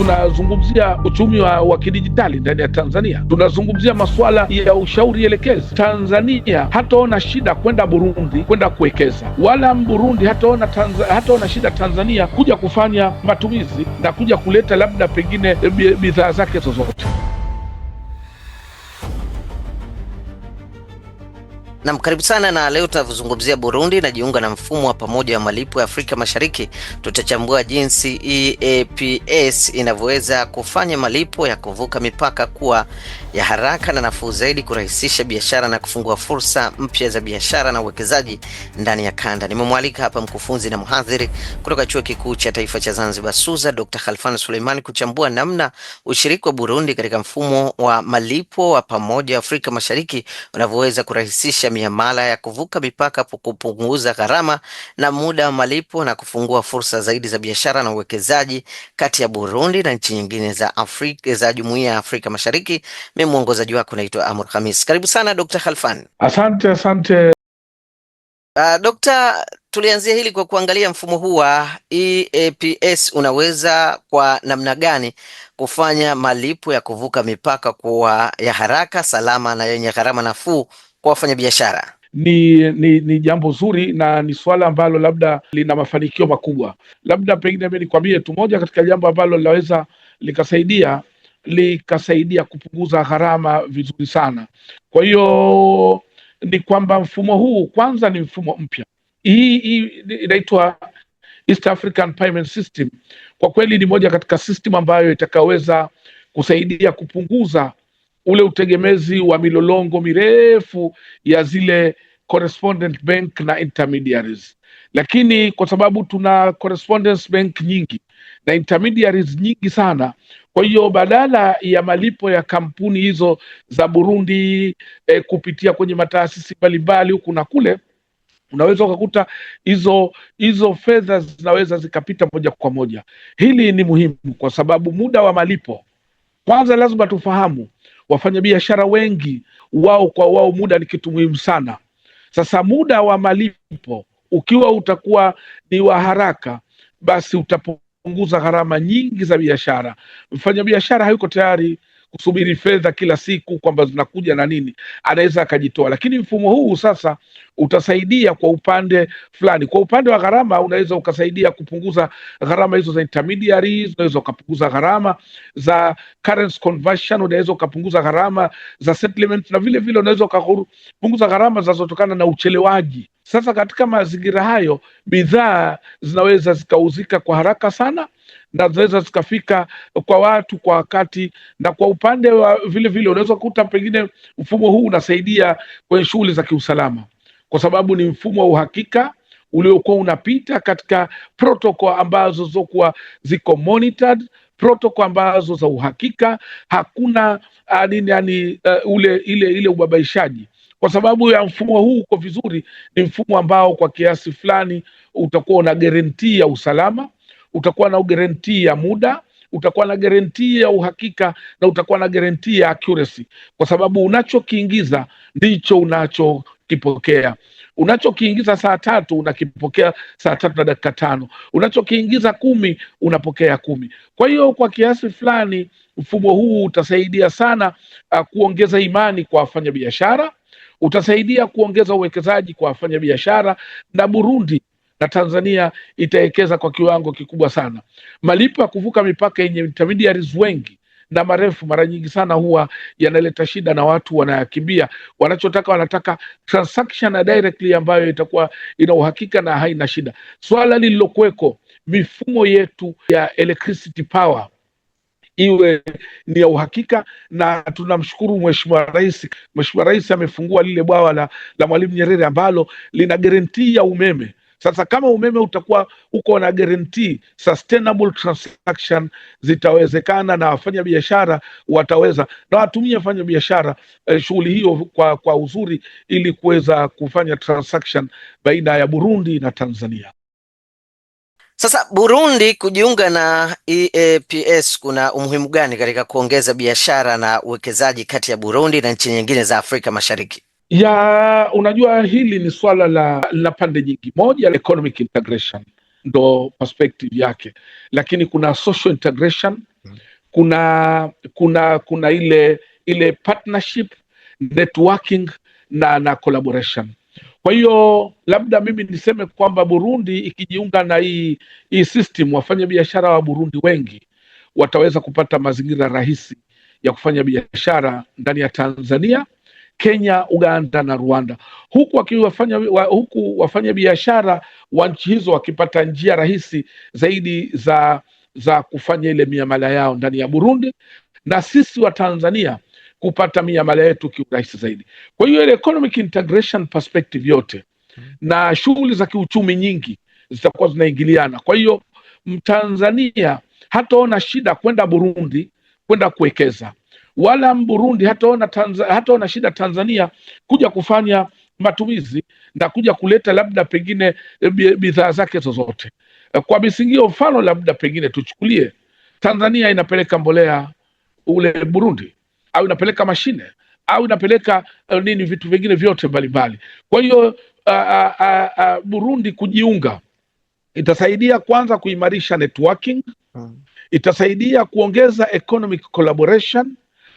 tunazungumzia uchumi wa kidijitali ndani ya Tanzania, tunazungumzia masuala ya ushauri elekezi. Tanzania hataona shida kwenda Burundi kwenda kuwekeza, wala Burundi hataona shida Tanzania kuja kufanya matumizi na kuja kuleta labda pengine bidhaa zake zozote. Naam, karibu sana, na leo tutazungumzia Burundi na jiunga na mfumo wa pamoja wa malipo ya Afrika Mashariki. Tutachambua jinsi EAPS inavyoweza kufanya malipo ya kuvuka mipaka kuwa ya haraka na nafuu zaidi, kurahisisha biashara na kufungua fursa mpya za biashara na uwekezaji ndani ya kanda. Nimemwalika hapa mkufunzi na mhadhiri kutoka Chuo Kikuu cha Taifa cha Zanzibar SUZA, Dr. Khalfan Suleimani, kuchambua namna ushiriki wa Burundi katika mfumo wa malipo wa pamoja wa Afrika Mashariki unavyoweza kurahisisha miamala ya kuvuka mipaka, kupunguza gharama na muda wa malipo na kufungua fursa zaidi za biashara na uwekezaji kati ya Burundi na nchi nyingine za Afrika, za Jumuiya ya Afrika Mashariki. Mimi mwongozaji wako naitwa Amur Khamis. Karibu sana Dr. Khalfan. Asante. Dr. tulianzia hili kwa kuangalia mfumo huu wa EAPS unaweza kwa namna gani kufanya malipo ya kuvuka mipaka kuwa ya haraka, salama na yenye gharama nafuu kwa wafanyabiashara. Ni jambo zuri na ni swala ambalo labda lina mafanikio makubwa. Labda pengine mimi nikwambie tu moja katika jambo ambalo linaweza likasaidia kupunguza gharama vizuri sana. Kwa hiyo ni kwamba mfumo huu kwanza ni mfumo mpya. Hii inaitwa East African Payment System. Kwa kweli ni moja katika system ambayo itakaweza kusaidia kupunguza ule utegemezi wa milolongo mirefu ya zile correspondent bank na intermediaries. Lakini kwa sababu tuna correspondence bank nyingi na intermediaries nyingi sana, kwa hiyo badala ya malipo ya kampuni hizo za Burundi kupitia kwenye mataasisi mbalimbali huku na kule, unaweza ukakuta hizo fedha zinaweza zikapita moja kwa moja. Hili ni muhimu kwa sababu muda wa malipo, kwanza lazima tufahamu wafanyabiashara wengi wao muda ni kitu muhimu sana. Sasa muda wa malipo ukiwa utakuwa ni wa haraka, basi utapunguza gharama nyingi za biashara. Mfanyabiashara hayuko tayari kusubiri fedha kila siku kwamba zinakuja na nini, anaweza akajitoa. Lakini mfumo huu sasa utasaidia kwa upande fulani. Kwa upande wa gharama unaweza ukasaidia kupunguza gharama hizo za intermediaries, unaweza ukapunguza gharama za currency conversion, unaweza ukapunguza gharama za settlement, na vile vile unaweza ukapunguza gharama zinazotokana na uchelewaji. Sasa katika mazingira hayo, bidhaa zinaweza zikauzika kwa haraka sana na zinaweza zikafika kwa watu kwa wakati. Na kwa upande wa vile vile unaweza kukuta pengine mfumo huu unasaidia kwenye shughuli za kiusalama, kwa sababu ni mfumo wa uhakika uliokuwa unapita katika protocol ambazo zokuwa ziko monitored, protocol ambazo za uhakika, hakuna ile ubabaishaji. Kwa sababu ya mfumo huu uko vizuri, ni mfumo ambao kwa kiasi fulani utakuwa na guarantee ya usalama, utakuwa na guarantee ya muda, utakuwa na guarantee ya uhakika, na utakuwa na guarantee ya accuracy, kwa sababu unachokiingiza ndicho unachokipokea. Unachokiingiza saa 3 unakipokea saa 3 na dakika 5, unachokiingiza 10 unapokea 10. Kwa hiyo kwa kiasi fulani mfumo huu utasaidia sana kuongeza imani kwa wafanyabiashara, utasaidia kuongeza uwekezaji kwa wafanyabiashara, na Burundi na Tanzania itawekeza kwa kiwango kikubwa sana. Malipo ya kuvuka mipaka yenye intermediaries wengi na marefu mara nyingi sana huwa yanaleta shida na watu wanayakimbia. Wanataka transaction directly ambayo itakuwa ina uhakika na haina shida. Swala lililokuweko, mifumo yetu ya electricity power iwe ni ya uhakika, na tunamshukuru Mheshimiwa Rais. Mheshimiwa Rais amefungua lile bwawa la Mwalimu Nyerere ambalo lina guarantee ya umeme. Sasa kama umeme utakuwa uko na guarantee, sustainable transaction zitawezekana na wafanya biashara wataweza na watumie wafanya biashara shughuli hiyo kwa uzuri, ili kuweza kufanya transaction baina ya Burundi na Tanzania. Sasa Burundi kujiunga na EAPS kuna umuhimu gani katika kuongeza biashara na uwekezaji kati ya Burundi na nchi nyingine za Afrika Mashariki? Unajua hili ni swala la pande nyingi. Moja, economic integration ndo perspective yake, lakini kuna social integration, kuna ile partnership, networking na collaboration. Kwa hiyo labda mimi niseme kwamba Burundi ikijiunga na hii system, wafanya biashara wa Burundi wengi wataweza kupata mazingira rahisi ya kufanya biashara ndani ya Tanzania, Kenya, Uganda na Rwanda, huku wafanya biashara wa nchi hizo wakipata njia rahisi zaidi za kufanya ile miamala yao ndani ya Burundi, na sisi wa Tanzania kupata miamala yetu kiurahisi zaidi. Kwa hiyo ile economic integration perspective yote na shughuli za kiuchumi nyingi zitakuwa zinaingiliana. Kwa hiyo Mtanzania hataona shida kwenda Burundi kwenda kuwekeza, wala Burundi hataona shida Tanzania kuja kufanya matumizi na kuja kuleta labda pengine bidhaa zake zozote. Kwa misingio, mfano labda pengine tuchukulie Tanzania inapeleka mbolea ule Burundi, au inapeleka mashine, au inapeleka vitu vingine vyote mbalimbali. Kwa hiyo Burundi kujiunga itasaidia kwanza kuimarisha networking, itasaidia kuongeza economic collaboration,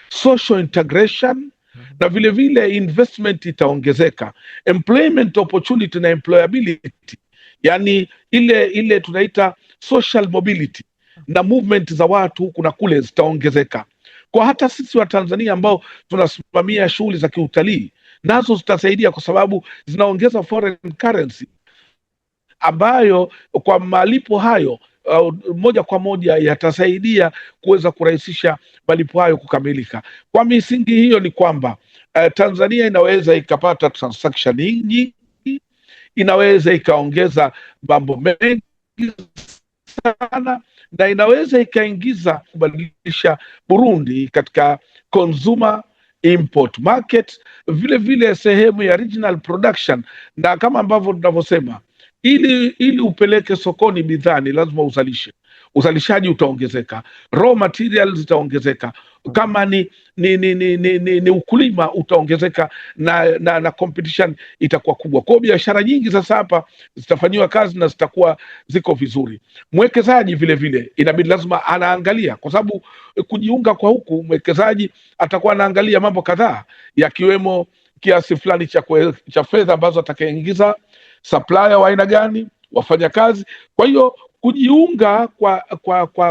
social integration, na vile vile investment itaongezeka, employment opportunity na employability, yani ile tunaita social mobility na movement za watu huku na kule zitaongezeka. Kwa hata sisi wa Tanzania ambao tunasimamia shughuli za kiutalii, nazo zitasaidia kwa sababu zinaongeza foreign currency, ambayo kwa malipo hayo moja kwa moja yatasaidia kuweza kurahisisha malipo hayo kukamilika. Kwa misingi hiyo ni kwamba Tanzania inaweza ikapata transaction nyingi, inaweza ikaongeza mambo mengi sana, na inaweza ikaingiza kubadilisha Burundi katika consumer import market, vile vile sehemu ya regional production. Na kama ambavyo tunavyosema, ili upeleke sokoni bidhaa ni lazima uzalishaji utaongezeka, raw materials zitaongezeka, kama ni ukulima utaongezeka, na competition itakuwa kubwa. Kwa biashara nyingi sasa hapa zitafanyiwa kazi na zitakuwa ziko vizuri. Mwekezaji vile vile inabidi lazima anaangalia, kwa sababu kujiunga kwa huku, mwekezaji atakuwa anaangalia mambo kadhaa, yakiwemo kiasi fulani cha fedha ambazo atakaingiza, supplier wa aina gani, wafanya kazi. Kwa hiyo kujiunga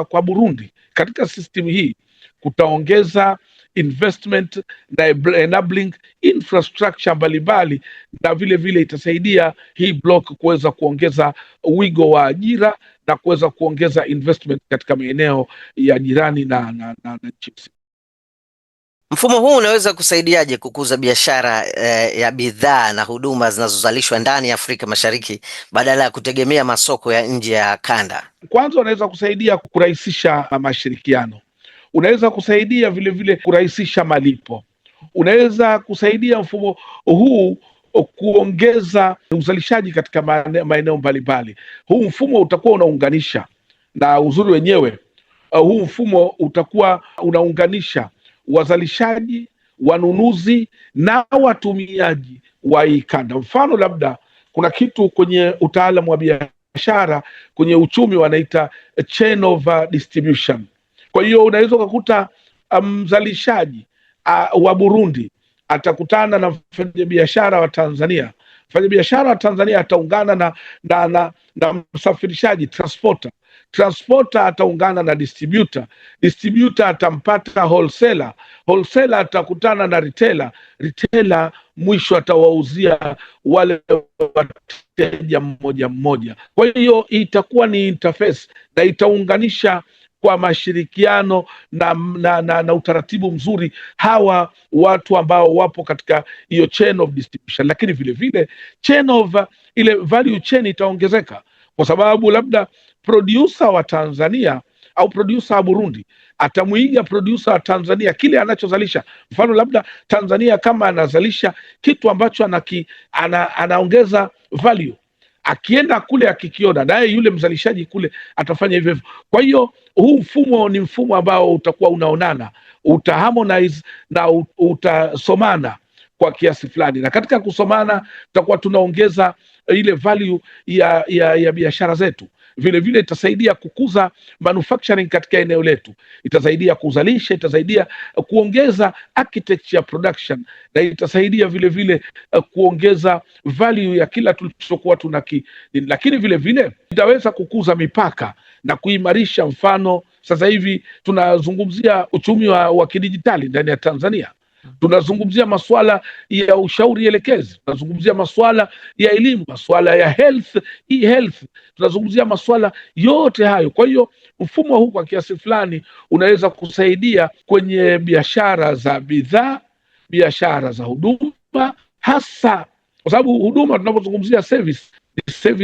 kwa Burundi katika system hii kutaongeza investment na enabling infrastructure mbalimbali, na vile vile itasaidia hii block kuweza kuongeza wigo wa ajira na kuweza kuongeza investment katika maeneo ya jirani na nchi. Mfumo huu unaweza kusaidiaje kukuza biashara ya bidhaa na huduma zinazozalishwa ndani ya Afrika Mashariki badala ya kutegemea masoko ya nje ya kanda? Kwanza unaweza kusaidia kurahisisha mashirikiano, unaweza kusaidia vile vile kurahisisha malipo, unaweza kusaidia mfumo huu kuongeza uzalishaji katika maeneo mbalimbali. Huu mfumo utakuwa unaunganisha, na uzuri wenyewe huu mfumo utakuwa unaunganisha wazalishaji, wanunuzi na watumiaji wa hii kanda. Mfano labda kuna kitu kwenye utaalamu wa biashara, kwenye uchumi wanaita chain of distribution. Kwa hiyo unaweza kukuta mzalishaji wa Burundi atakutana na mfanyabiashara wa Tanzania, mfanyabiashara wa Tanzania ataungana na msafirishaji, transporter ataungana na distributor atampata wholesaler atakutana na retailer mwisho atawauzia wale wateja mmoja mmoja. Kwa hiyo itakuwa ni interface na itaunganisha kwa mashirikiano na utaratibu mzuri hawa watu ambao wapo katika hiyo chain of distribution. Lakini vile vile chain of ile value chain itaongezeka, kwa sababu labda producer wa Tanzania au producer wa Burundi atamuiga producer wa Tanzania kile anachozalisha. Mfano labda Tanzania kama anazalisha kitu ambacho anaongeza value, akienda kule akikiona, naye yule mzalishaji kule atafanya hivyo. Kwa hiyo huu mfumo ni mfumo ambao utakuwa unaonana, utaharmonize na utasomana kwa kiasi fulani, na katika kusomana tutakuwa tunaongeza ile value ya biashara zetu, vile vile itasaidia kukuza manufacturing katika eneo letu, itasaidia kuzalisha, itasaidia kuongeza architecture production, na itasaidia vile vile kuongeza value ya kila tulichokuwa lakini vile vile itaweza kukuza mipaka na kuimarisha. Mfano, sasa hivi tunazungumzia uchumi wa kidijitali ndani ya Tanzania, tunazungumzia masuala ya ushauri elekezi, tunazungumzia masuala ya elimu, masuala ya health, e-health, tunazungumzia masuala yote hayo. Kwa hiyo mfumo huu kwa kiasi fulani unaweza kusaidia kwenye biashara za bidhaa, biashara za huduma, hasa kwa sababu huduma tunapozungumzia service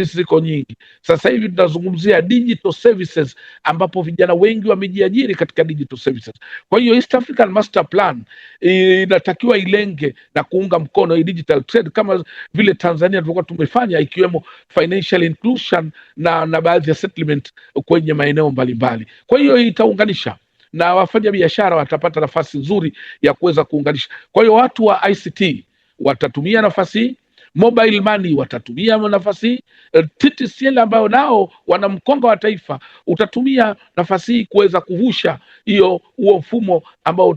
ziko nyingi. Sasa hivi tunazungumzia digital services, ambapo vijana wengi wamejiajiri katika digital services. Kwa hiyo East African Master Plan inatakiwa ilenge na kuunga mkono hii digital trade kama vile Tanzania tulikuwa tumefanya, ikiwemo financial inclusion na baadhi ya settlement kwenye maeneo mbalimbali. Kwa hiyo itaunganisha na wafanya biashara watapata nafasi nzuri ya kuweza kuunganisha. Kwa hiyo watu wa ICT watatumia nafasi hii, mobile money watatumia nafasi hii, TTCL ambao nao wana mkonga wa taifa utatumia nafasi hii kuweza kuvusha huo mfumo ambao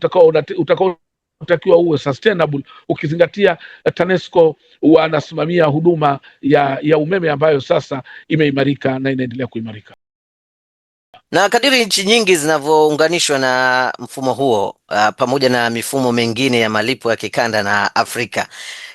utakiwa uwe sustainable, ukizingatia TANESCO wanasimamia huduma ya umeme ambayo sasa imeimarika na inaendelea kuimarika. Na kadiri nchi nyingi zinavyounganishwa na mfumo huo pamoja na mifumo mengine ya malipo ya kikanda na Afrika,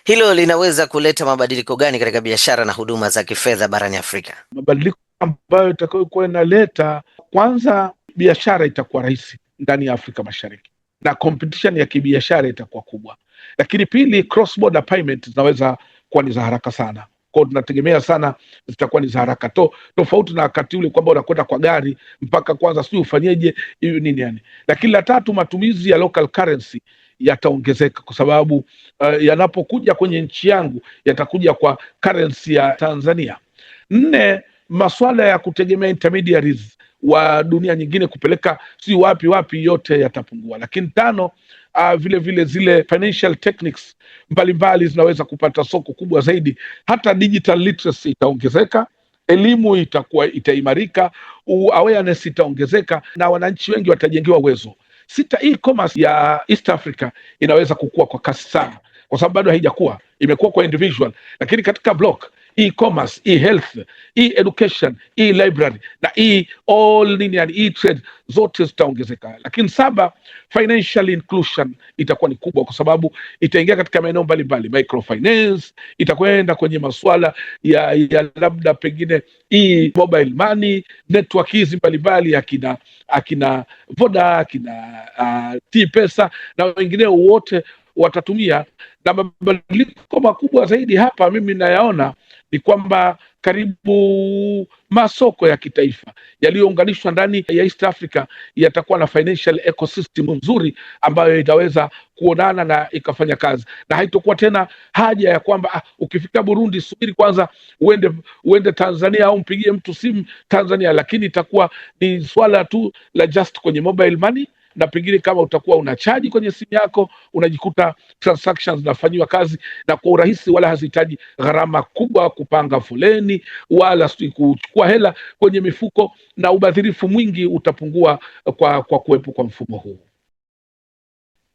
hilo linaweza kuleta mabadiliko gani katika biashara na huduma za kifedha barani Afrika? Mabadiliko ambayo itakayokuwa inaleta, kwanza, biashara itakuwa rahisi ndani ya Afrika Mashariki na competition ya kibiashara itakuwa kubwa, lakini pili, cross border payment zinaweza kuwa ni za haraka sana. Kwa tunategemea sana zitakuwa ni za haraka tofauti na wakati ule kwamba unakwenda kwa gari mpaka kwanza sijui ufanyeje hiyo nini yani. Lakini la tatu, matumizi ya local currency yataongezeka kwa sababu yanapokuja kwenye nchi yangu yatakuja kwa currency ya Tanzania. 4, masuala ya kutegemea intermediaries wa dunia nyingine kupeleka si wapi yote yatapungua. Lakini 5, vile vile zile financial techniques mbalimbali zinaweza kupata soko kubwa zaidi. Hata digital literacy itaongezeka, elimu itaimarika, awareness itaongezeka na wananchi wengi watajengewa uwezo. 6, e-commerce ya East Africa inaweza kukua kwa kasi sana, kwa sababu bado haijakuwa, imekuwa kwa individual, lakini katika block e-commerce, e-health, e-education, e-library na e-trade zote zitaongezeka. Lakini 7, financial inclusion itakuwa ni kubwa kwa sababu itaingia katika maeneo mbalimbali, microfinance, itakwenda kwenye masuala ya labda pengine mobile money, network hizi mbalimbali akina Voda, akina T-Pesa na wengine wote watatumia. Na mabadiliko makubwa zaidi hapa mimi nayaona ni kwamba karibu masoko ya kitaifa yaliyounganishwa ndani ya East Africa yatakuwa na financial ecosystem nzuri ambayo itaweza kuonana na ikafanya kazi, na haitokuwa tena haja ya kwamba ukifika Burundi subiri kwanza uende Tanzania au mpigie mtu simu Tanzania, lakini itakuwa ni swala tu la just kwenye mobile money, na pengine kama utakuwa unachaji kwenye simu yako unajikuta transactions zinafanyiwa kazi na kwa urahisi, wala hazihitaji gharama kubwa kupanga foleni wala kuchukua hela kwenye mifuko, na ubadhirifu mwingi utapungua kwa kuwepo kwa mfumo huu.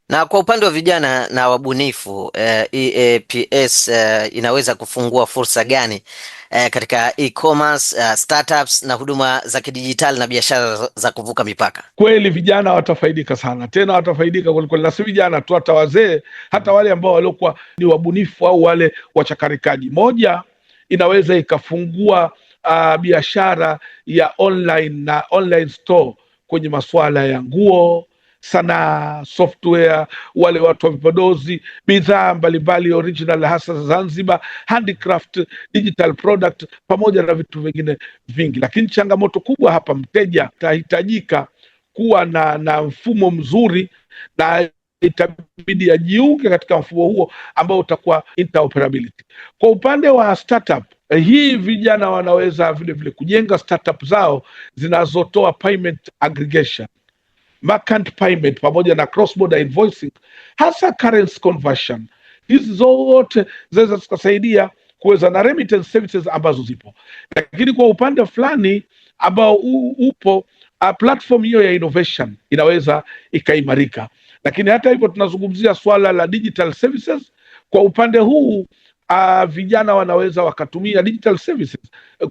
Na kwa upande wa vijana na wabunifu, EAPS inaweza kufungua fursa gani katika e-commerce, startups na huduma za kidijitali na biashara za kuvuka mipaka? Kweli vijana watafaidika sana, tena watafaidika kweli, na si vijana tu, hata wazee, hata wale ambao waliokuwa ni wabunifu au wale wachakarikaji. Moja, inaweza ikafungua biashara ya online na online store kwenye masuala ya nguo, sanaa, software, wale watu wa vipodozi, bidhaa mbalimbali original hasa Zanzibar, handicraft, digital product pamoja na vitu vingine vingi. Lakini changamoto kubwa hapa, mteja atahitajika kuwa na mfumo mzuri na itabidi ajiunge katika mfumo huo ambao utakuwa interoperability. Kwa upande wa startup, hii vijana wanaweza vile vile kujenga startup zao zinazotoa payment aggregation, merchant payment pamoja na cross border invoicing, hasa currency conversion. Hizi zote zinaweza zikasaidia kuweza na remittance services ambazo zipo, lakini kwa upande fulani ambao upo platform hiyo ya innovation inaweza ikaimarika. Lakini hata hivyo tunazungumzia swala la digital services. Kwa upande huu vijana wanaweza wakatumia digital services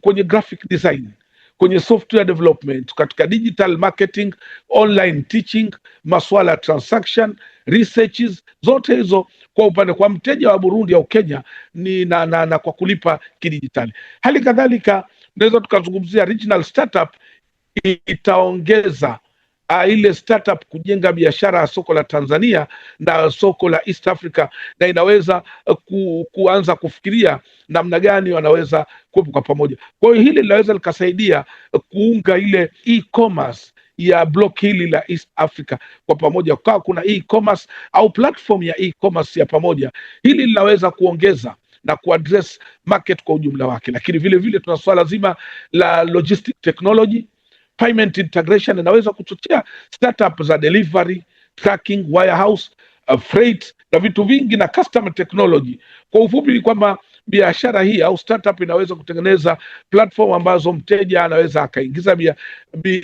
kwenye graphic design, kwenye software development, katika digital marketing, online teaching, masuala ya transaction, researches, zote hizo kwa upande kwa mteja wa Burundi au Kenya ni na kwa kulipa kidijitali. Hali kadhalika tunaweza tukazungumzia regional startup, itaongeza ile startup kujenga biashara ya soko la Tanzania na soko la East Africa, na inaweza kuanza kufikiria namna gani wanaweza kuwepo kwa pamoja. Kwa hiyo hili linaweza likasaidia kuunga ile e-commerce ya block hili la East Africa kwa pamoja, kwa kuna e-commerce au platform ya e-commerce ya pamoja. Hili linaweza kuongeza na kuaddress market kwa ujumla wake, lakini vile vile tuna swala zima la logistic technology, payment integration inaweza kuchochea startup za delivery, tracking, warehouse, freight na vitu vingi na customer technology. Kwa ufupi ni kwamba biashara hii au startup inaweza kutengeneza platform ambazo mteja anaweza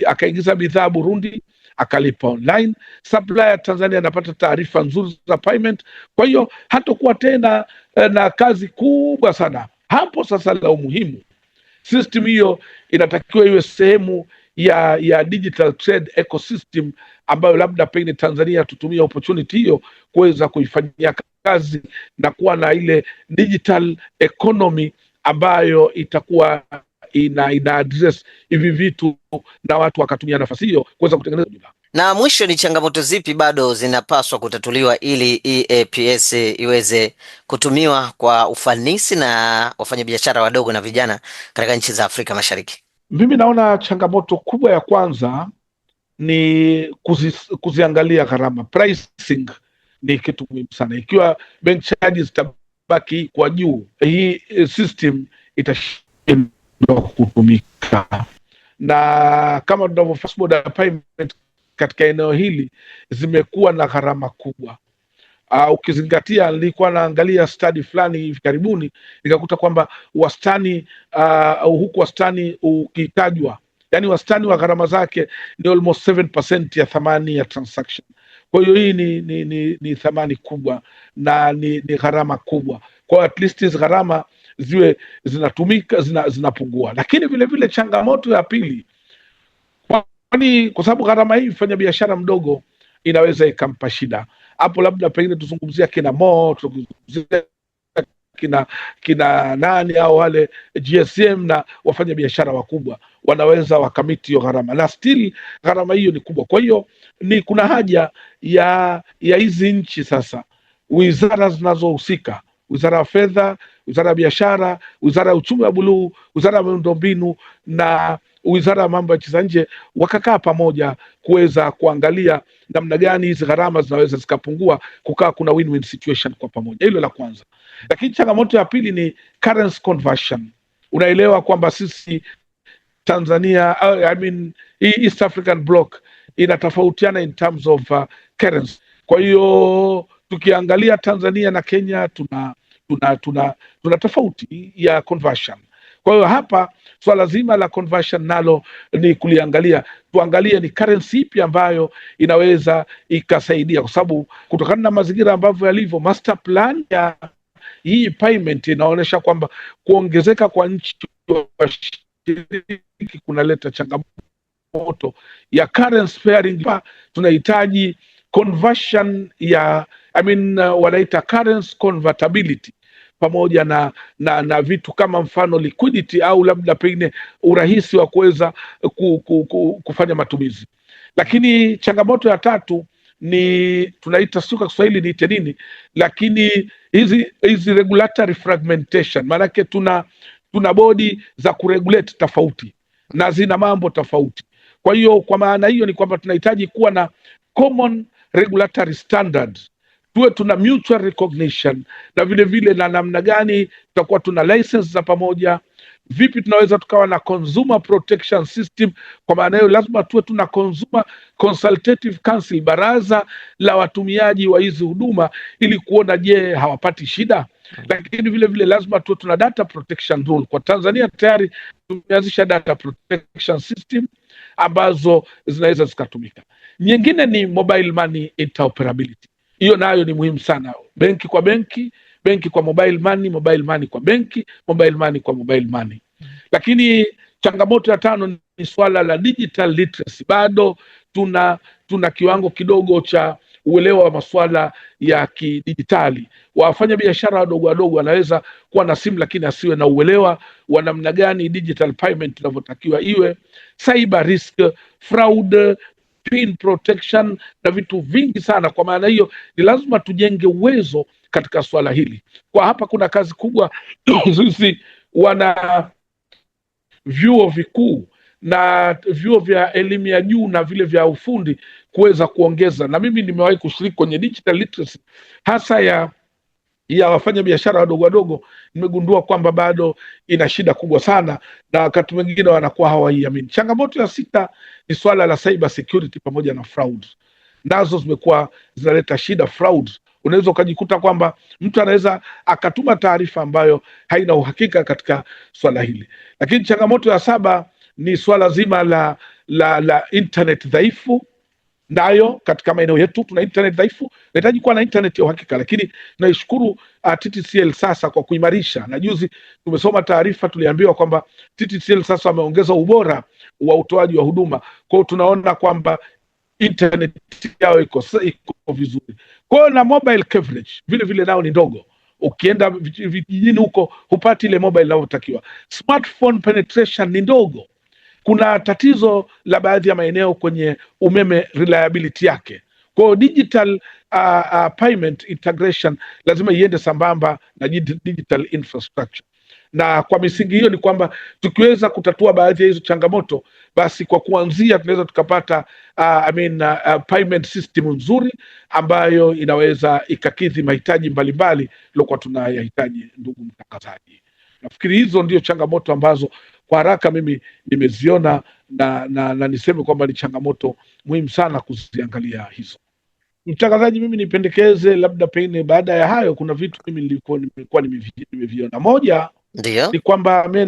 akaingiza bidhaa Burundi akalipa online, supplier Tanzania anapata taarifa nzuri za payment. Kwa hiyo hatakuwa tena na kazi kubwa sana hapo. Sasa la umuhimu, system hiyo inatakiwa iwe sehemu ya digital trade ecosystem ambayo labda pengine Tanzania tutumie opportunity hiyo kuweza kuifanyia kazi na kuwa na ile digital economy ambayo itakuwa ina address hivi vitu na watu wakatumia nafasi hiyo kuweza kutengeneza. Na mwisho, ni changamoto zipi bado zinapaswa kutatuliwa ili EAPS iweze kutumiwa kwa ufanisi na wafanyabiashara wadogo na vijana katika nchi za Afrika Mashariki? Mimi naona changamoto kubwa ya kwanza ni kuziangalia gharama. Pricing ni kitu muhimu sana. Ikiwa bank charges zitabaki kwa juu, hii system itashindwa kutumika. Na kama tunavyo fast border payment katika eneo hili zimekuwa na gharama kubwa. Ukizingatia, nilikuwa naangalia study fulani hivi karibuni nikakuta kwamba wastani huku wastani ukitajwa, yani wastani wa gharama zake ni almost 7% ya thamani ya transaction. Kwa hiyo hii ni thamani kubwa na ni gharama kubwa. Kwa at least hizo gharama ziwe zinatumika, zinapungua. Lakini vile vile changamoto ya pili, kwa sababu gharama hii mfanya biashara mdogo inaweza ikampa shida. Hapo labda pengine tuzungumzia kina Mo, tuzungumzia kina nani au wale GSM na wafanya biashara wakubwa wanaweza wakamiti hiyo gharama, na still gharama hiyo ni kubwa. Kwa hiyo kuna haja ya hizi nchi sasa, wizara zinazohusika, Wizara ya Fedha, Wizara ya Biashara, Wizara ya Uchumi wa Buluu, Wizara ya Miundombinu na Wizara ya Mambo ya Nchi za Nje wakakaa pamoja kuweza kuangalia namna gani hizi gharama zinaweza zikapungua, kukaa kuna win-win situation kwa pamoja. Hilo la kwanza. Lakini changamoto ya pili ni currency conversion. Unaelewa kwamba sisi Tanzania, hii East African block inatofautiana in terms of currency. Kwa hiyo tukiangalia Tanzania na Kenya tuna tofauti ya conversion. Kwa hiyo hapa swala zima la conversion nalo ni kuliangalia, tuangalie ni currency ipi ambayo inaweza ikasaidia, kwa sababu kutokana na mazingira ambavyo yalivyo, master plan ya hii payment inaonyesha kwamba kuongezeka kwa nchi washiriki kunaleta changamoto ya currency pairing. Tunahitaji conversion ya wanaita currency convertibility pamoja na vitu kama mfano liquidity au labda pengine urahisi wa kuweza kufanya matumizi. Lakini changamoto ya tatu ni tunaita, sio kwa Kiswahili niite nini, lakini hizi regulatory fragmentation. Maanake tuna bodi za kuregulate tofauti na zina mambo tofauti. Kwa hiyo kwa maana hiyo ni kwamba tunahitaji kuwa na common regulatory standards, tuwe tuna mutual recognition, na vile vile na namna gani tutakuwa tuna license za pamoja, Vipi tunaweza tukawa na consumer protection system? Kwa maana hiyo lazima tuwe tuna consumer consultative council, baraza la watumiaji wa hizi huduma, ili kuona je, hawapati shida. Lakini vile vile lazima tuwe tuna data protection rule. Kwa Tanzania tayari tumeanzisha data protection system ambazo zinaweza zikatumika. Nyingine ni mobile money interoperability. Hiyo nayo ni muhimu sana, benki kwa benki, benki kwa mobile money, mobile money kwa benki, mobile money kwa mobile money. Lakini changamoto ya tano ni swala la digital literacy. Bado tuna kiwango kidogo cha uelewa wa masuala ya kidijitali. Wafanya biashara wadogo wadogo wanaweza kuwa na simu lakini asiwe na uelewa wa namna gani digital payment inavyotakiwa iwe, cyber risk, fraud, pin protection na vitu vingi sana. Kwa maana hiyo ni lazima tujenge uwezo katika swala hili. Kwa hapa kuna kazi kubwa sisi wana vyuo vikuu na vyuo vya elimu ya juu na vile vya ufundi kuweza kuongeza, na mimi nimewahi kushiriki kwenye digital literacy hasa ya wafanya biashara wadogo wadogo. Nimegundua kwamba bado ina shida kubwa sana, na wakati mwingine wanakuwa hawaiamini. Changamoto ya sita ni swala la cyber security pamoja na fraud, nazo zimekuwa zinaleta shida. Fraud, unaweza ukajikuta kwamba mtu anaweza akatuma taarifa ambayo haina uhakika katika swala hili. Lakini changamoto ya saba ni swala zima la internet dhaifu. Nayo katika maeneo yetu tuna internet dhaifu, nahitaji kuwa na internet ya uhakika, lakini naishukuru TTCL sasa kwa kuimarisha, na juzi tumesoma taarifa, tuliambiwa kwamba TTCL sasa wameongeza ubora wa utoaji wa huduma. Kwa hiyo tunaona kwamba internet yao iko vizuri. Kwa hiyo na mobile coverage vile vile nao ni ndogo, ukienda vijijini huko hupati ile mobile inayotakiwa. Smartphone penetration ni ndogo. Kuna tatizo la baadhi ya maeneo kwenye umeme, reliability yake. Kwa hiyo digital payment integration lazima iende sambamba na digital infrastructure, na kwa misingi hiyo ni kwamba tukiweza kutatua baadhi ya hizo changamoto, basi kwa kuanzia tunaweza tukapata payment system nzuri ambayo inaweza ikakidhi mahitaji mbalimbali lilokuwa tunayahitaji. Ndugu mtangazaji, nafikiri hizo ndio changamoto ambazo kwa haraka mimi nimeziona na niseme kwamba ni changamoto muhimu sana kuziangalia hizo. Mtangazaji, mimi nipendekeze labda pengine baada ya hayo kuna vitu mimi nimekuwa nimeviona. Moja ndio ni kwamba mimi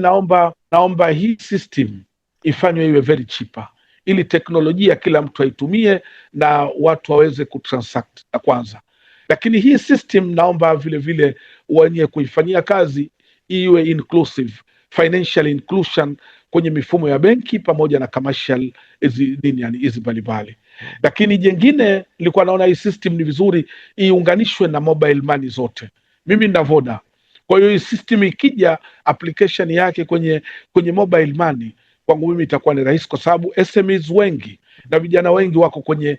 naomba hii system ifanywe iwe very cheaper, ili teknolojia kila mtu aitumie na watu waweze kutransact la kwanza. Lakini hii system naomba vile vile wenye kuifanyia kazi iwe inclusive, financial inclusion kwenye mifumo ya benki pamoja na commercial hizi mbalimbali. Lakini jengine nilikuwa naona hii system ni vizuri iunganishwe na mobile money zote. Mimi nina Voda, kwa hiyo hii system ikija application yake kwenye mobile money, kwangu mimi itakuwa ni rahisi, kwa sababu SMEs wengi na vijana wengi wako kwenye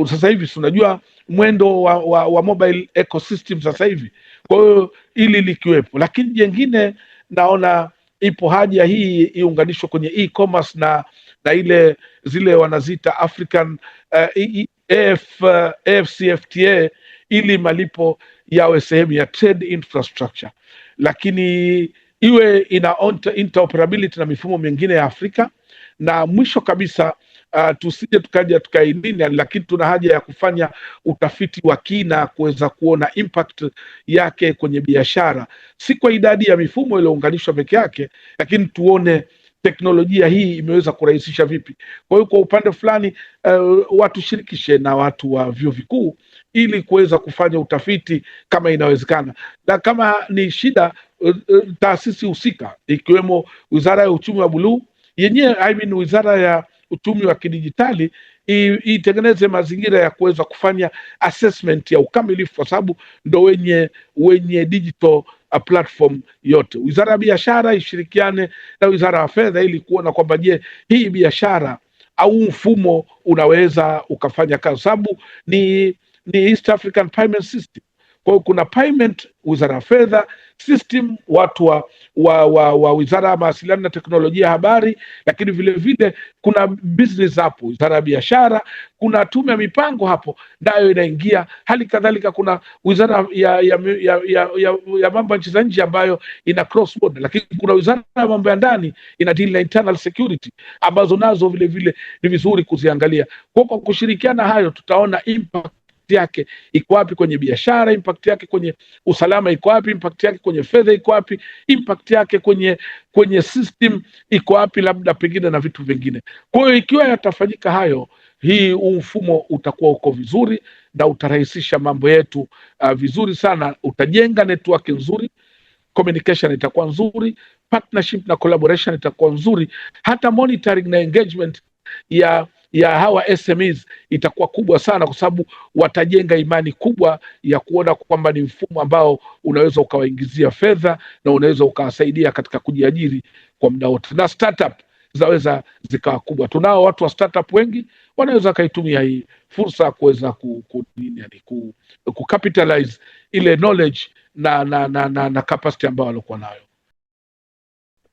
sasa hivi, tunajua mwendo wa mobile ecosystem sasa hivi. Kwa hiyo ili likiwepo, lakini jengine naona ipo haja hii iunganishwe kwenye e-commerce na zile wanazita African AfCFTA, ili malipo yawe sehemu ya trade infrastructure, lakini iwe ina interoperability na mifumo mingine ya Afrika. Na mwisho kabisa tusije tukaja tukainini, lakini tuna haja ya kufanya utafiti wa kina kuweza kuona impact yake kwenye biashara, si kwa idadi ya mifumo iliyounganishwa peke yake, lakini tuone teknolojia hii imeweza kurahisisha vipi. Kwa hiyo kwa upande fulani watu shirikishe na watu wa vyuo vikuu ili kuweza kufanya utafiti kama inawezekana, na kama ni shida taasisi husika ikiwemo Wizara ya Uchumi wa Buluu yenyewe, Wizara ya Uchumi wa Kidijitali itengeneze mazingira ya kuweza kufanya assessment ya ukamilifu, kwa sababu ndo wenye digital platform yote. Wizara ya Biashara ishirikiane na Wizara ya Fedha ili kuona kwamba je, hii biashara au mfumo unaweza ukafanya kazi, sababu ni East African Payment System. Kwa hiyo kuna payment, wizara ya fedha, system, watu wa wizara ya mawasiliano na teknolojia ya habari, lakini vile vile kuna business hapo, wizara ya biashara, kuna tume ya mipango hapo nayo inaingia. Hali kadhalika kuna wizara ya mambo ya nchi za nje ambayo ina cross border, lakini kuna wizara ya mambo ya ndani ina deal na internal security, ambazo nazo vile vile ni vizuri kuziangalia. Kwa kushirikiana hayo, tutaona impact yake iko wapi kwenye biashara, impact yake kwenye usalama iko wapi, impact yake kwenye fedha iko wapi, impact yake kwenye system iko wapi, labda pengine na vitu vingine. Kwa hiyo ikiwa yatafanyika hayo, huu mfumo utakuwa uko vizuri na utarahisisha mambo yetu vizuri sana. Utajenga network nzuri, communication itakuwa nzuri, partnership na collaboration itakuwa nzuri, hata monitoring na engagement ya hawa SMEs itakuwa kubwa sana, kwa sababu watajenga imani kubwa ya kuona kwamba ni mfumo ambao unaweza ukawaingizia fedha na unaweza ukawasaidia katika kujiajiri kwa muda wote, na startup zaweza zikawa kubwa. Tunao watu wa startup wengi wanaweza wakaitumia hii fursa kuweza ku capitalize ile knowledge na capacity ambayo walikuwa nayo.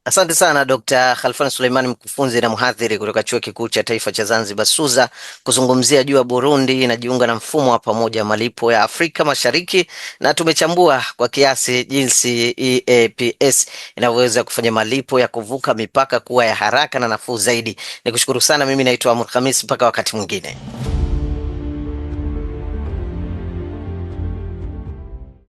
Asante sana Dr. Khalfan Suleiman, mkufunzi na mhadhiri kutoka Chuo Kikuu cha Taifa cha Zanzibar SUZA, kuzungumzia juu ya Burundi inajiunga na mfumo wa pamoja malipo ya Afrika Mashariki, na tumechambua kwa kiasi jinsi EAPS inavyoweza kufanya malipo ya kuvuka mipaka kuwa ya haraka na nafuu zaidi. Nikushukuru sana, mimi naitwa Amur Khamis, mpaka wakati mwingine.